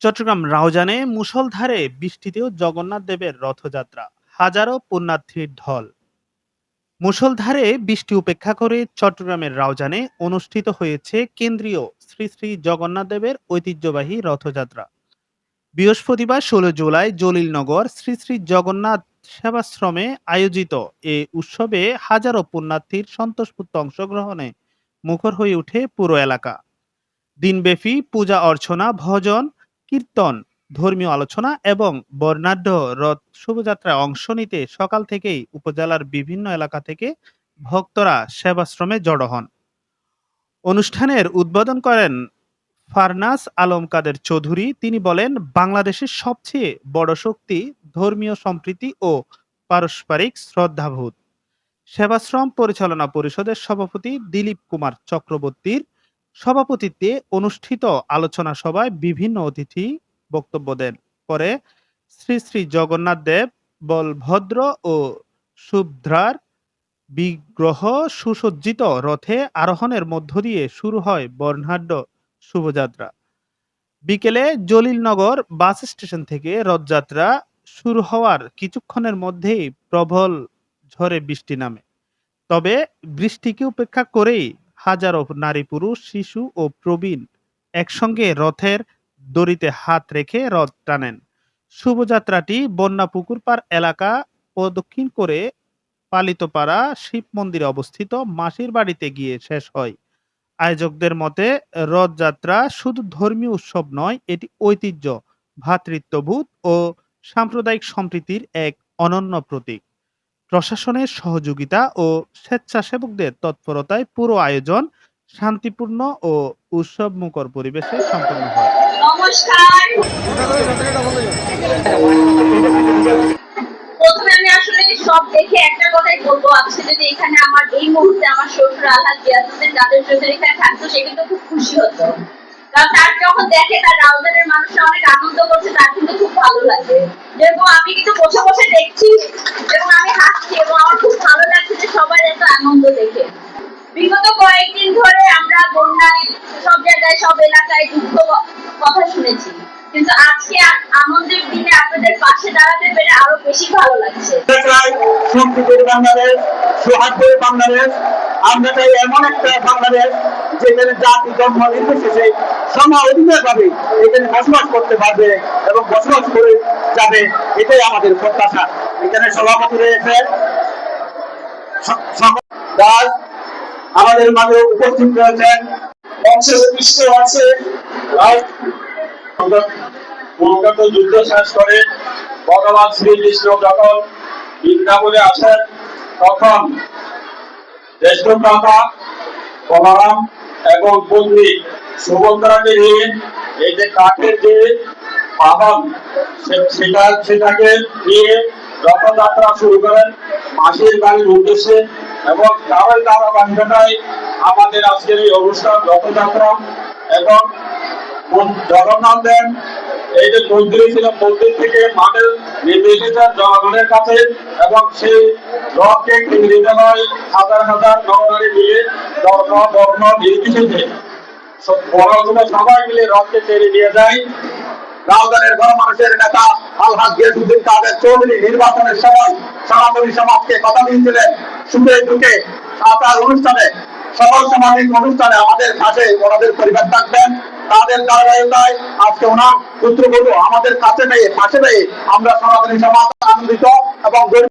চট্টগ্রাম রাউজানে মুষলধারে বৃষ্টিতেও জগন্নাথ দেবের রথযাত্রা, হাজারো পুণ্যার্থীর ঢল। মুষলধারে বৃষ্টি উপেক্ষা করে চট্টগ্রামের রাউজানে অনুষ্ঠিত হয়েছে কেন্দ্রীয় শ্রী শ্রী জগন্নাথ দেবের ঐতিহ্যবাহী রথযাত্রা। বৃহস্পতিবার ১৬ জুলাই জলিলনগর শ্রী শ্রী জগন্নাথ সেবাশ্রমে আয়োজিত এ উৎসবে হাজারো পুণ্যার্থীর স্বতঃস্ফূর্ত অংশগ্রহণে মুখর হয়ে ওঠে পুরো এলাকা। দিনব্যাপী পূজা অর্চনা, ভজন, কীর্তন, ধর্মীয় আলোচনা এবং বর্ণাঢ্য রথ শোভাযাত্রায় অংশ নিতে সকাল থেকেই উপজেলার বিভিন্ন এলাকা থেকে ভক্তরা সেবাশ্রমে জড়ো হন। অনুষ্ঠানের উদ্বোধন করেন ফারনাস আলম কাদের চৌধুরী। তিনি বলেন, বাংলাদেশের সবচেয়ে বড় শক্তি ধর্মীয় সম্প্রীতি ও পারস্পরিক শ্রদ্ধাবোধ। সেবাশ্রম পরিচালনা পরিষদের সভাপতি দিলীপ কুমার চক্রবর্তীর সভাপতিত্বে অনুষ্ঠিত আলোচনা সভায় বিভিন্ন অতিথি বক্তব্য দেন। পরে শ্রী শ্রী জগন্নাথ দেব, বলভদ্র ও সুভদ্রার বিগ্রহ সুসজ্জিত রথে আরোহণের মধ্য দিয়ে শুরু হয় বর্ণাঢ্য শুভযাত্রা। বিকেলে জলিলনগর বাস স্টেশন থেকে রথযাত্রা শুরু হওয়ার কিছুক্ষণের মধ্যেই প্রবল ঝড়ে বৃষ্টি নামে। তবে বৃষ্টিকে উপেক্ষা করেই হাজারো নারী, পুরুষ, শিশু ও প্রবীণ একসঙ্গে রথের দড়িতে হাত রেখে রথ টানেন। শুভযাত্রাটি বন্যাপুকুর পাড় এলাকা প্রদক্ষিণ করে পালিতপাড়া শিব মন্দিরে অবস্থিত মাসির বাড়িতে গিয়ে শেষ হয়। আয়োজকদের মতে, রথযাত্রা শুধু ধর্মীয় উৎসব নয়, এটি ঐতিহ্য, ভ্রাতৃত্ববোধ ও সাম্প্রদায়িক সম্প্রীতির এক অনন্য প্রতীক। প্রশাসনের সহযোগিতা ও স্বেচ্ছাসেবকদের তৎপরতায় পুরো আয়োজন শান্তিপূর্ণ ও উৎসবমুখর পরিবেশে সম্পন্ন হয়। নমস্কার। প্রথমে আমি আসলে সব দেখে একটা কথাই বলবো, আজকে যদি এখানে আমার এই মুহূর্তে আমার শ্বশুর আলহাজ জিয়াসুদ্দিন কাদের চৌধুরী এখানে থাকতো, সে কিন্তু খুব খুশি হতো। কারণ তার যখন দেখে তার রাউজানের মানুষরা অনেক আনন্দ করছে, তার কিন্তু খুব ভালো লাগে। যেরকম আমি কিন্তু বসে বসে দেখছি এবং আমি হাসছি এবং আমার খুব ভালো লাগছে যে সবাই এত আনন্দ দেখে। বিগত কয়েকদিন ধরে আমরা বন্যায় সব জায়গায়, সব এলাকায় দুঃখ কথা শুনেছি, কিন্তু আজকে আনন্দের দিনে আপনাদের পাশে দাঁড়াতে পেরে আরো বেশি ভালো লাগছে। সম্প্রীতির বাংলাদেশ, সোহাগের বাংলাদেশ, আমরা চাই এমন একটা বাংলাদেশ যেখানে জাতি ধর্ম নির্বিশেষে সম অধিকার পাবে, এখানে বসবাস করতে পারবে এবং বসবাস করে যাবে, এটাই আমাদের প্রত্যাশা। এখানে সভাপতি রয়েছে, আমাদের মাঝে উপস্থিত রয়েছেন আছে যুদ্ধ শেষ করে ভগবান শ্রীকৃষ্ণ যখন বৃন্দাবনে আসেন, তখন জ্যেষ্ঠ ভ্রাতা বলরাম এবং পত্নী সুভদ্রাকে নিয়ে এই যে কাঠের যে বাহন, সেটাকে নিয়ে রথযাত্রা শুরু করেন মাসির বাড়ির উদ্দেশ্যে। এবং তারই ধারাবাহিকতায় আমাদের আজকের এই অনুষ্ঠান রথযাত্রা। এবং জগন্নাথ দেব এই যে মন্দির ছিল, মন্দির থেকে মাঠের নির্দেশিত জনগণের কাছে, এবং সেই রথকে কেন্দ্রিত হয় হাজার হাজার নরনারী মিলে ধর্ম বর্ণ নির্বিশেষে বড় সবাই মিলে রথকে টেনে নিয়ে যায়। রাউজানের বড় মানুষের নেতা আলহাজ জিয়াসুদ্দিন কাদের চৌধুরী নির্বাচনের সময় সনাতনী সমাজকে কথা দিয়েছিলেন, সুখে দুঃখে আচার অনুষ্ঠানে, সকল সামাজিক অনুষ্ঠানে আমাদের কাছে ওনাদের পরিবার থাকবেন। তাদের ধারাবাহিকতায় আজকে ওনার পুত্রবধূ আমাদের কাছে পেয়ে, পাশে পেয়ে আমরা সনাতনী সমাজ আনন্দিত এবং